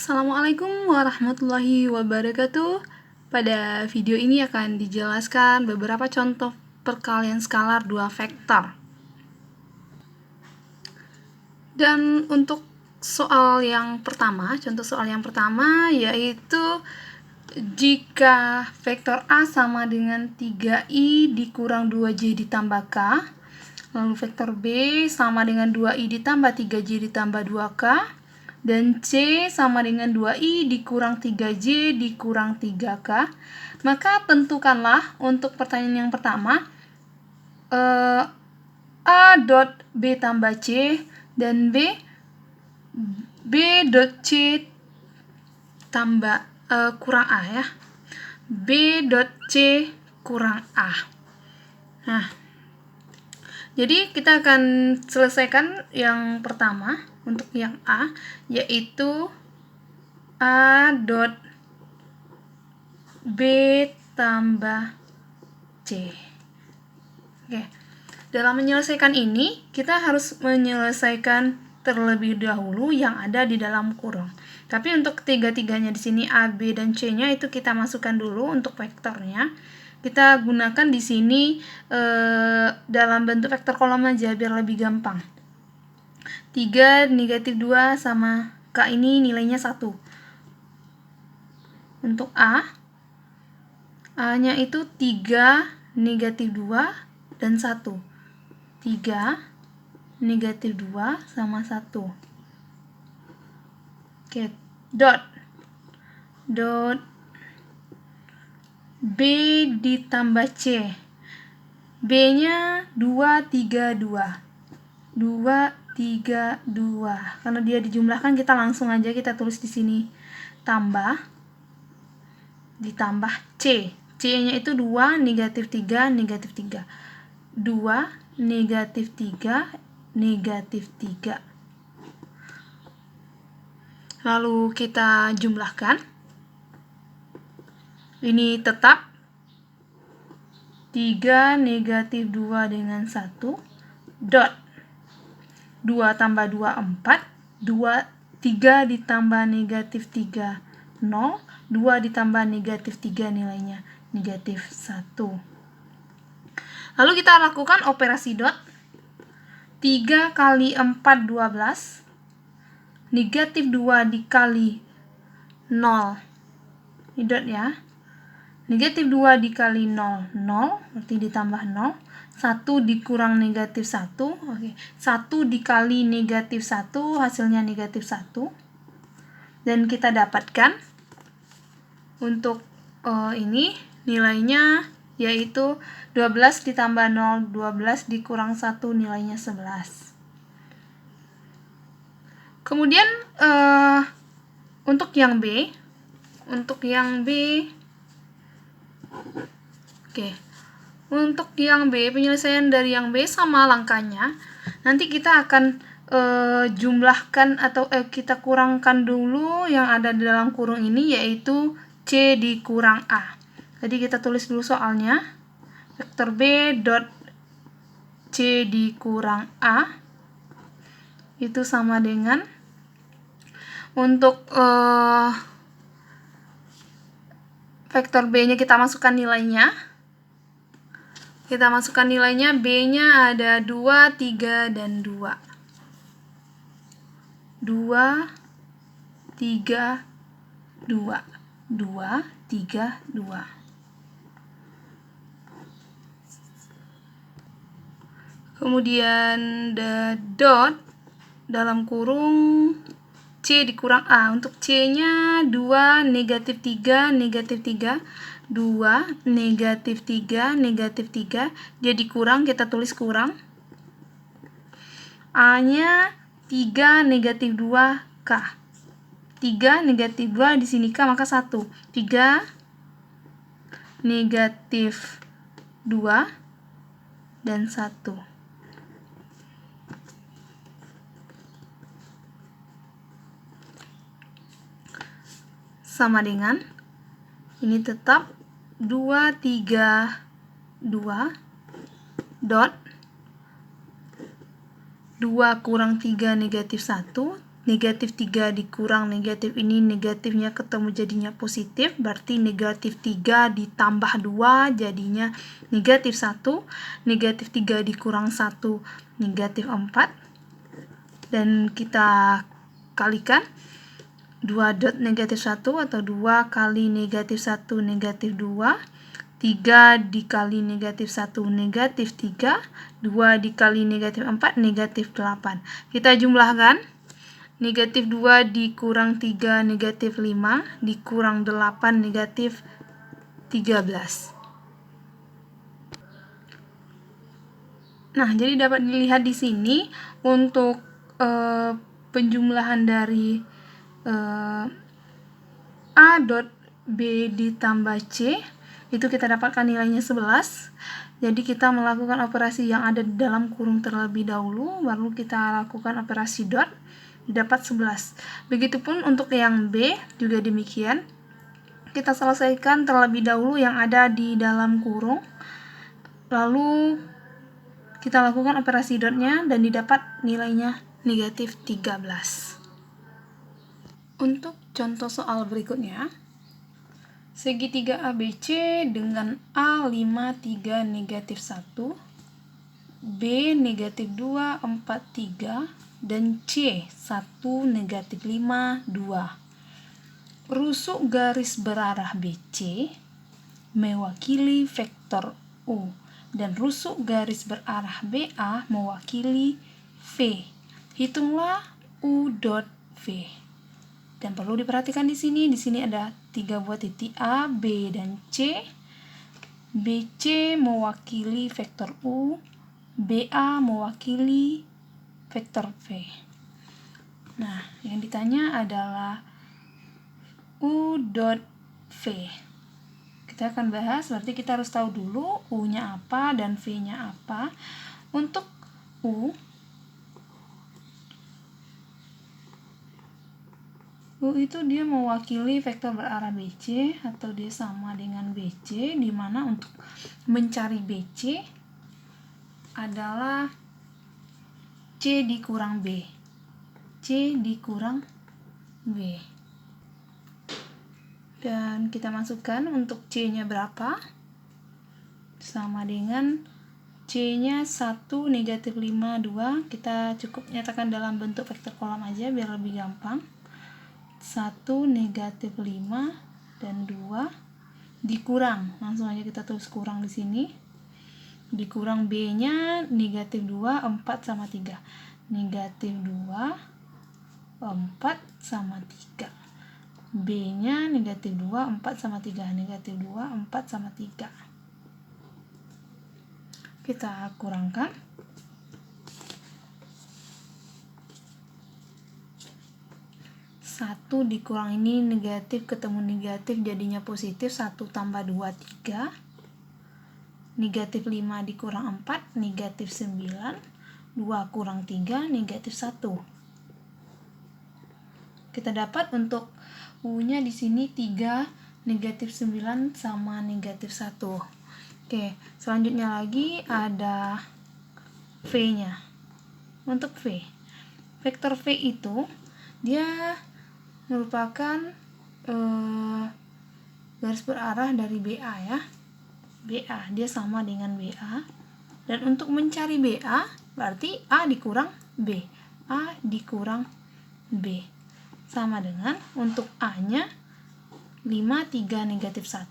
Assalamualaikum warahmatullahi wabarakatuh. Pada video ini akan dijelaskan beberapa contoh perkalian skalar dua vektor. Dan untuk contoh soal yang pertama yaitu jika vektor A sama dengan 3i dikurang 2j ditambah k, lalu vektor B sama dengan 2i ditambah 3j ditambah 2k, dan C sama dengan 2i dikurang 3j dikurang 3k, maka tentukanlah untuk pertanyaan yang pertama A dot B tambah C dan B dot C tambah kurang A ya. B dot C kurang A. Nah, jadi kita akan selesaikan yang pertama untuk yang A, yaitu A dot B tambah C. Oke. Dalam menyelesaikan ini, kita harus menyelesaikan terlebih dahulu yang ada di dalam kurung. Tapi untuk ketiga-tiganya di sini A, B, dan C-nya itu kita masukkan dulu untuk vektornya. Kita gunakan di sini dalam bentuk vektor kolom aja biar lebih gampang. 3 negatif 2 sama K ini nilainya 1. Untuk A-nya itu 3 negatif 2 dan 1. 3 negatif 2 sama 1. Oke, dot B ditambah C. B-nya 2, 3, 2. 2, 3, 2. Karena dia dijumlahkan, kita langsung aja kita tulis di sini tambah ditambah C. C-nya itu 2, negatif 3, negatif 3. 2, negatif 3, negatif 3. Lalu kita jumlahkan. Ini tetap 3 negatif 2 dengan 1 dot 2 tambah 2, 4. 3 ditambah negatif 3, 0. 2 ditambah negatif 3 nilainya negatif 1. Lalu kita lakukan operasi dot. 3 kali 4, 12. Negatif 2 dikali 0. Ini dot ya. Negatif 2 dikali 0, 0. Berarti ditambah 0. 1 dikurang negatif 1. Oke. 1 dikali negatif 1, hasilnya negatif 1. Dan kita dapatkan untuk ini nilainya yaitu 12 ditambah 0, 12 dikurang 1 nilainya 11. Kemudian untuk yang B, oke. Untuk yang B, penyelesaian dari yang B sama langkahnya. Nanti kita akan jumlahkan atau kita kurangkan dulu yang ada di dalam kurung ini, yaitu C dikurang A. Jadi kita tulis dulu soalnya. Vektor B dot C dikurang A itu sama dengan, untuk vektor B-nya kita masukkan nilainya. B-nya ada 2, 3, dan 2. 2, 3, 2. 2, 3, 2. Kemudian dot dalam kurung C dikurang A. Untuk C-nya 2, negatif 3, negatif 3. 2, negatif 3, negatif 3. Dia dikurang, kita tulis kurang. A-nya 3, negatif 2, K. 3, negatif 2, di sini K, maka 1. 3, negatif 2, dan 1. Sama dengan, ini tetap 2, 3, 2 dot 2 kurang 3 negatif 1, negatif 3 dikurang negatif ini, negatifnya ketemu jadinya positif, berarti negatif 3 ditambah 2 jadinya negatif 1, negatif 3 dikurang 1 negatif 4, dan kita kalikan 2 dot negatif 1 atau 2 kali negatif 1 negatif 2, 3 dikali negatif 1 negatif 3, 2 dikali negatif 4 negatif 8. Kita jumlahkan, negatif 2 dikurang 3 negatif 5, dikurang 8 negatif 13. Nah, jadi dapat dilihat di sini untuk penjumlahan dari A dot B ditambah C, itu kita dapatkan nilainya 11. Jadi kita melakukan operasi yang ada di dalam kurung terlebih dahulu, baru kita lakukan operasi dot, dapat 11. Begitupun untuk yang B juga demikian. Kita selesaikan terlebih dahulu yang ada di dalam kurung, lalu kita lakukan operasi dotnya dan didapat nilainya negatif 13. Untuk contoh soal berikutnya, segitiga ABC dengan A 5, 3, negatif 1, B negatif 2, 4, 3, dan C 1, negatif 5, 2. Rusuk garis berarah BC mewakili vektor U, dan rusuk garis berarah BA mewakili V. Hitunglah U dot V. Dan perlu diperhatikan di sini ada 3 buah titik A, B, dan C. BC mewakili vektor U, BA mewakili vektor V. Nah, yang ditanya adalah U dot V. Kita akan bahas, berarti kita harus tahu dulu U-nya apa dan V-nya apa. Untuk U itu dia mewakili vektor berarah BC atau dia sama dengan BC, di mana untuk mencari BC adalah C dikurang B. C dikurang B. Dan kita masukkan untuk C-nya berapa? Sama dengan C-nya 1, negatif 5, 2. Kita cukup nyatakan dalam bentuk vektor kolom aja biar lebih gampang. 1, negatif 5, dan 2 dikurang, langsung aja kita tulis kurang di sini, dikurang B-nya negatif 2, 4 sama 3, negatif 2, 4 sama 3, B-nya negatif 2, 4 sama 3, negatif 2, 4 sama 3. Kita kurangkan, 1 dikurang ini negatif ketemu negatif jadinya positif, 1 tambah 2, 3, negatif 5 dikurang 4, negatif 9, 2 kurang 3, negatif 1. Kita dapat untuk U-nya di sini 3, negatif 9 sama negatif 1. Oke, selanjutnya lagi ada V-nya. Untuk V, vektor V itu dia merupakan garis berarah dari BA ya. BA, dia sama dengan BA. Dan untuk mencari BA, berarti A dikurang B. A dikurang B. Sama dengan untuk A-nya 5, 3, negatif 1.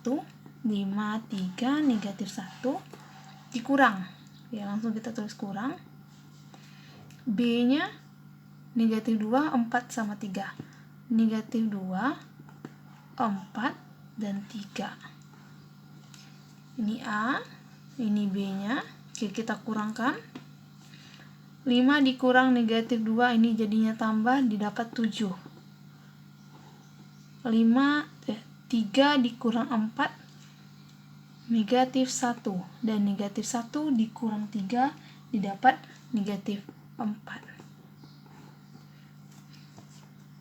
5, 3, negatif 1 dikurang. Ya, langsung kita tulis kurang. B-nya negatif 2, 4 sama 3. Negatif 2, 4, dan 3. Ini A, ini B-nya. Oke, kita kurangkan. 5 dikurang negatif 2, ini jadinya tambah, didapat 7. 3 dikurang 4, negatif 1. Dan negatif 1 dikurang 3, didapat negatif 4.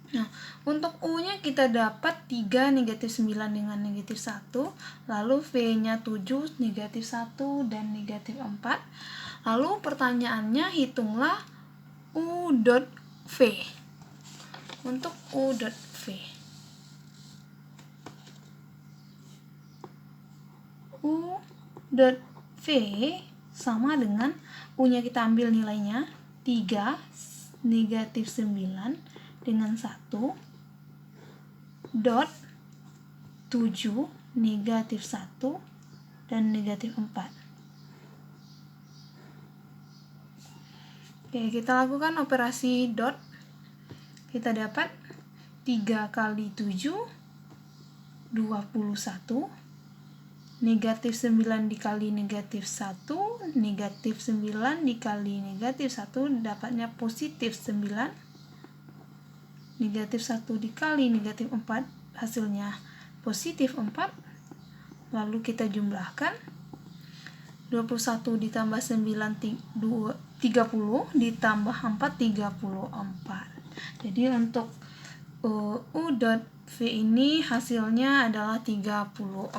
Nah, untuk U-nya kita dapat 3, negatif 9 dengan negatif 1, lalu V-nya 7, negatif 1, dan negatif 4. Lalu pertanyaannya, hitunglah U dot V. untuk U dot V. U dot V sama dengan U-nya kita ambil nilainya 3, negatif 9 dengan 1, dot 7, negatif 1, dan negatif 4. Oke, kita lakukan operasi dot. Kita dapat 3 kali 7, 21, negatif 9 dikali negatif 1, negatif 9 dikali negatif 1, dapatnya positif 9, negatif 1 dikali negatif 4, hasilnya positif 4. Lalu kita jumlahkan, 21 ditambah 9, 30, ditambah 4, 34. Jadi untuk U dot V ini hasilnya adalah 34.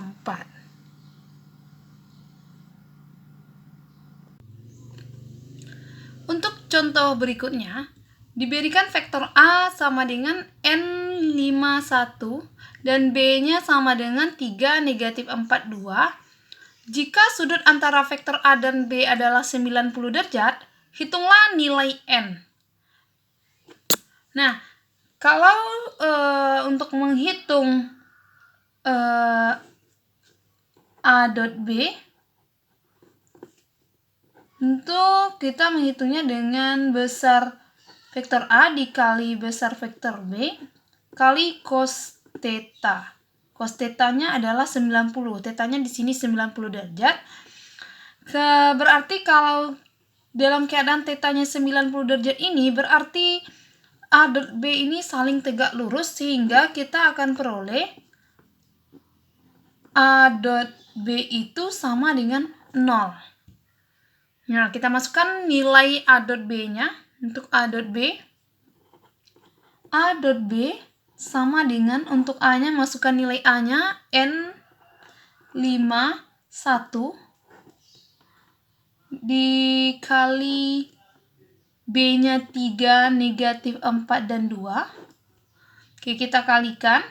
Untuk contoh berikutnya, diberikan vektor A sama dengan N51 dan B-nya sama dengan 3, negatif 42. Jika sudut antara vektor A dan B adalah 90 derajat, hitunglah nilai N. Nah, kalau untuk menghitung A dot B, tentu kita menghitungnya dengan besar vektor A dikali besar vektor B kali cos theta. Cos theta-nya adalah 90. Theta-nya di sini 90 derajat. Berarti kalau dalam keadaan theta-nya 90 derajat ini, berarti A dot B ini saling tegak lurus, sehingga kita akan peroleh A dot B itu sama dengan 0. Nah, kita masukkan nilai A dot B-nya. Untuk A dot B, A dot B sama dengan, untuk A-nya masukkan nilai A-nya N51 dikali B-nya 3, negatif 4, dan 2. Oke, kita kalikan.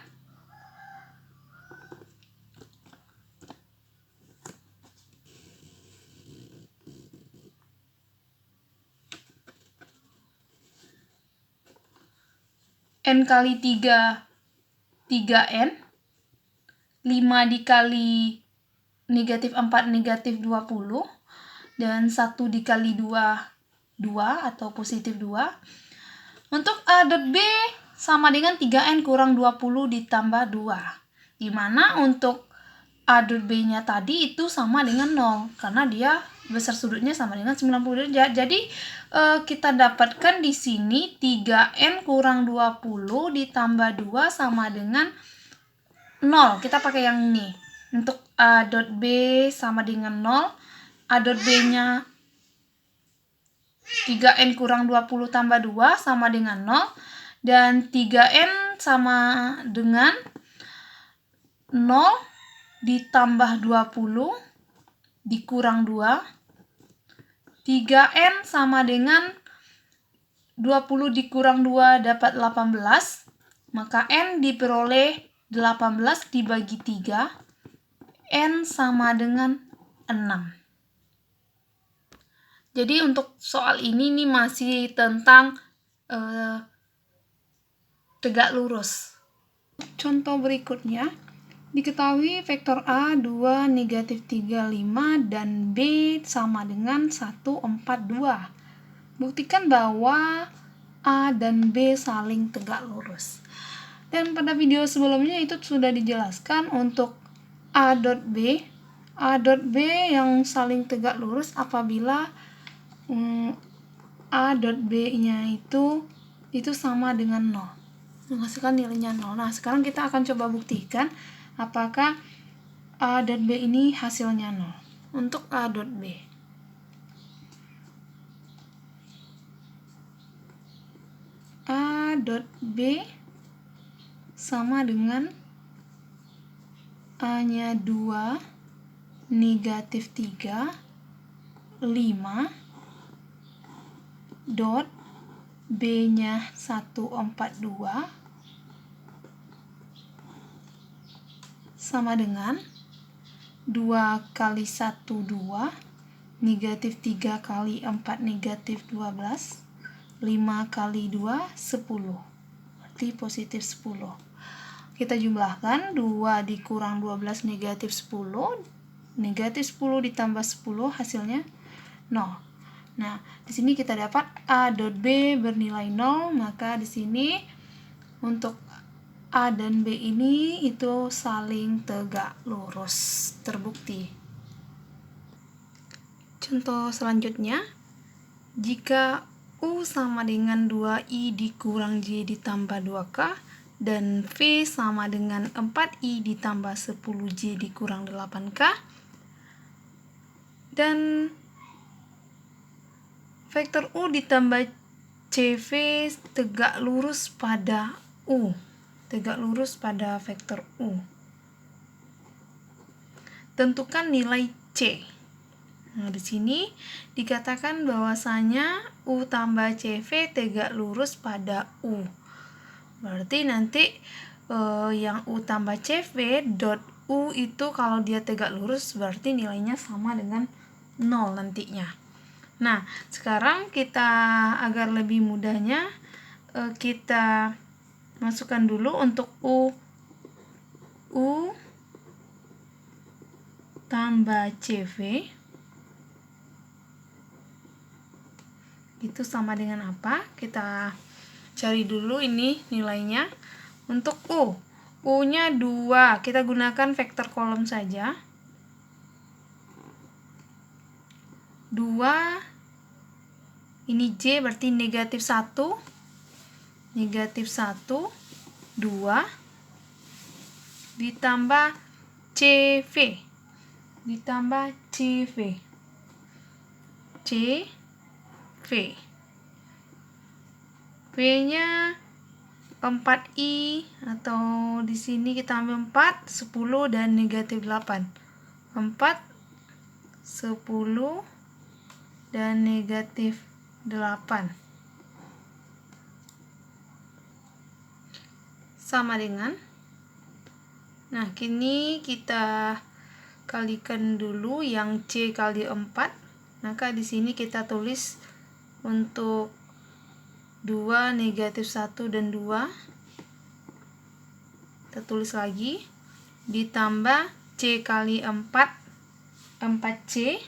N kali 3, 3N. 5 dikali negatif 4, negatif 20. Dan 1 dikali 2, 2 atau positif 2. Untuk A dot B sama dengan 3N kurang 20 ditambah 2. Dimana untuk A dot B-nya tadi itu sama dengan 0. Karena dia besar sudutnya sama dengan 90 derajat. Jadi kita dapatkan di sini 3N kurang 20 ditambah 2 sama dengan 0. Kita pakai yang ini. Untuk A dot B sama dengan 0. A dot B-nya 3N kurang 20 tambah 2 sama dengan 0. Dan 3N sama dengan 0 ditambah 20 dikurang 2. 3N sama dengan 20 dikurang 2 dapat 18. Maka N diperoleh 18 dibagi 3. N sama dengan 6. Jadi untuk soal ini nih masih tentang tegak lurus. Contoh berikutnya, diketahui vektor A 2, negatif 35 dan B sama dengan 1, 4, 2. Buktikan bahwa A dan B saling tegak lurus. Dan pada video sebelumnya itu sudah dijelaskan untuk A dot B. A dot B yang saling tegak lurus apabila A dot B-nya itu sama dengan 0. Menghasilkan nilainya 0. Nah, sekarang kita akan coba buktikan apakah A dot B ini hasilnya 0. Untuk A dot B, A dot B sama dengan A-nya 2, negatif 3, 5, dot B-nya 142 sama dengan 2 kali 1, 2, negatif 3 kali 4, negatif 12, 5 kali 2, 10, berarti positif 10. Kita jumlahkan 2 dikurang 12 negatif 10, negatif 10 ditambah 10 hasilnya 0. Nah, di sini kita dapat A dot B bernilai 0, maka di sini untuk A dan B ini itu saling tegak lurus, terbukti. Contoh selanjutnya, jika U sama dengan 2I dikurang J ditambah 2K, dan V sama dengan 4I ditambah 10J dikurang 8K, dan vektor U ditambah CV tegak lurus pada U, tegak lurus pada vektor U. Tentukan nilai C. Nah, di sini dikatakan bahwasanya U tambah CV tegak lurus pada U. Berarti nanti yang U tambah CV dot U itu kalau dia tegak lurus berarti nilainya sama dengan 0 nantinya. Nah, sekarang kita agar lebih mudahnya kita masukkan dulu untuk U tambah CV itu sama dengan apa? Kita cari dulu ini nilainya. Untuk U-nya 2, kita gunakan vektor kolom saja. 2, ini J berarti negatif 1, negatif 1, 2, ditambah CV, ditambah CV, V-nya 4I, atau di sini kita ambil 4, 10, dan negatif 8. 4, 10, dan negatif 8. Sama dengan, nah kini kita kalikan dulu yang C kali 4. Maka di sini kita tulis untuk 2, negatif 1, dan 2. Kita tulis lagi. Ditambah C kali 4, 4C.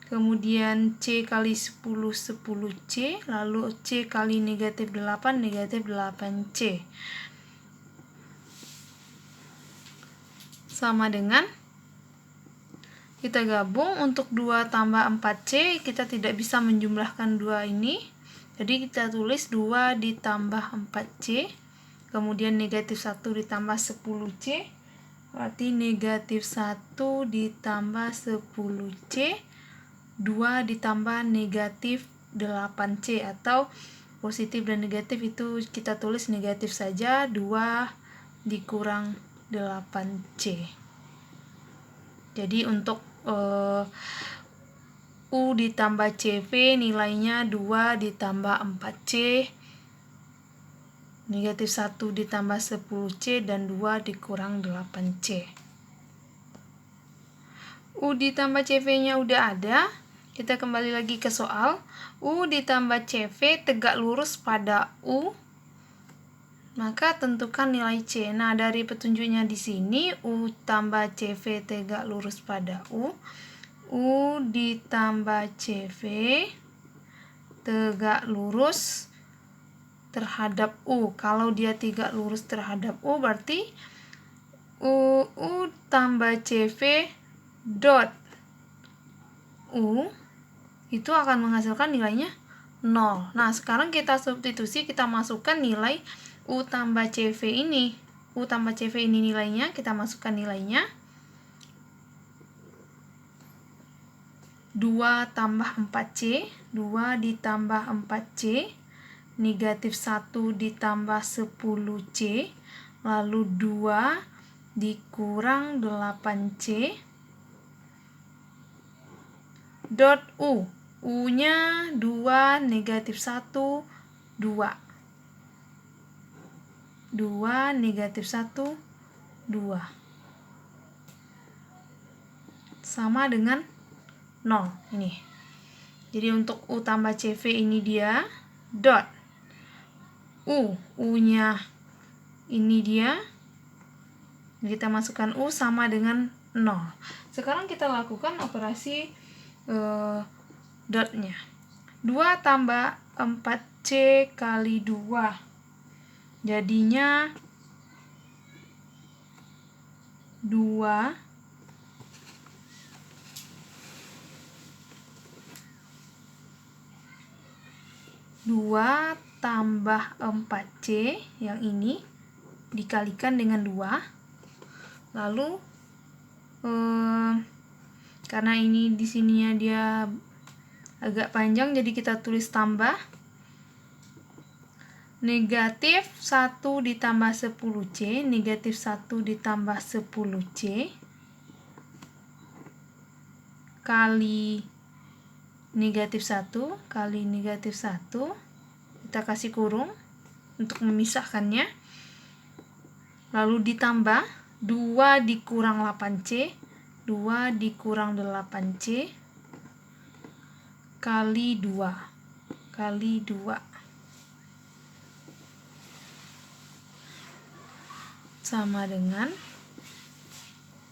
Kemudian C kali 10, 10C. Lalu C kali negatif 8, negatif 8C. Sama dengan, kita gabung untuk 2 tambah 4C, kita tidak bisa menjumlahkan 2 ini. Jadi kita tulis 2 ditambah 4C, kemudian negatif 1 ditambah 10C, berarti negatif 1 ditambah 10C, 2 ditambah negatif 8C, atau positif dan negatif itu kita tulis negatif saja, 2 dikurang 8C. Jadi untuk U ditambah CV nilainya 2 ditambah 4C, negatif 1 ditambah 10C, dan 2 dikurang 8C. U ditambah CV-nya udah ada. Kita kembali lagi ke soal. U ditambah CV tegak lurus pada U, maka tentukan nilai C. Nah, dari petunjuknya di sini, U tambah CV tegak lurus pada U. U ditambah CV tegak lurus terhadap U. Kalau dia tegak lurus terhadap U, berarti U tambah CV dot U itu akan menghasilkan nilainya 0. Nah, sekarang kita substitusi, kita masukkan nilai U tambah CV ini. U tambah CV ini nilainya, kita masukkan nilainya. 2 tambah 4C, 2 ditambah 4C, negatif 1 ditambah 10C, lalu 2 dikurang 8C, dot U. U-nya 2, negatif 1, 2. 2, negatif 1, 2. Sama dengan 0 ini. Jadi untuk U tambah CV ini dia dot. U-nya ini dia. Kita masukkan U sama dengan 0. Sekarang kita lakukan operasi dotnya. 2 tambah 4C kali 2. Jadinya 2 tambah 4C yang ini dikalikan dengan 2. Lalu karena ini di sininya dia agak panjang, jadi kita tulis tambah negatif 1 ditambah 10C, negatif 1 ditambah 10C kali negatif 1 kali negatif 1. Kita kasih kurung untuk memisahkannya. Lalu ditambah 2 dikurang 8C, 2 dikurang 8C kali 2 kali 2 sama dengan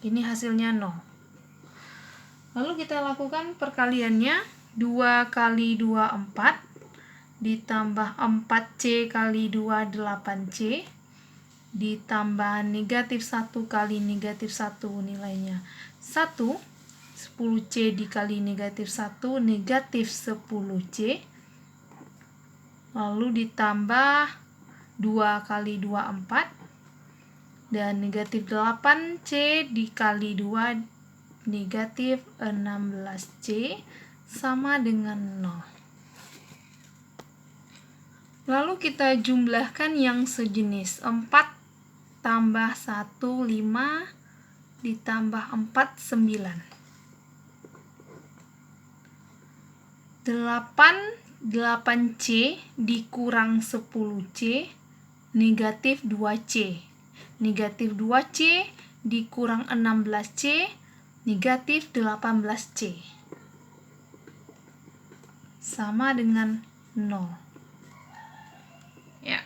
ini, hasilnya 0. Lalu kita lakukan perkaliannya. 2 kali 2 4 ditambah 4C kali 2 8C ditambah negatif 1 kali negatif 1 nilainya 1. 10C dikali negatif 1 negatif 10C. Lalu ditambah 2 kali 2 4 dan negatif 8C dikali 2 negatif 16C sama dengan 0. Lalu kita jumlahkan yang sejenis. 4 tambah 1 5 ditambah 4 9. 8C dikurang 10C negatif 2C. Negatif 2C dikurang 16C negatif 18C sama dengan 0. Ya.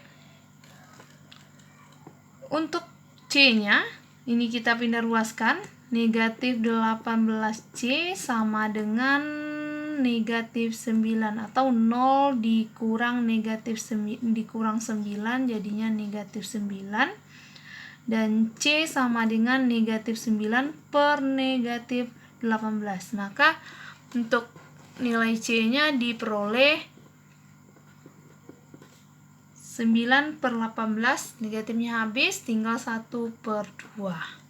Untuk C-nya ini kita pindah ruaskan. Negatif 18C sama dengan negatif 9 atau 0 dikurang negatif 9 jadinya negatif 9. Dan C sama dengan negatif 9 per negatif 18. Maka untuk nilai C-nya diperoleh 9 per 18. Negatifnya habis, tinggal 1/2.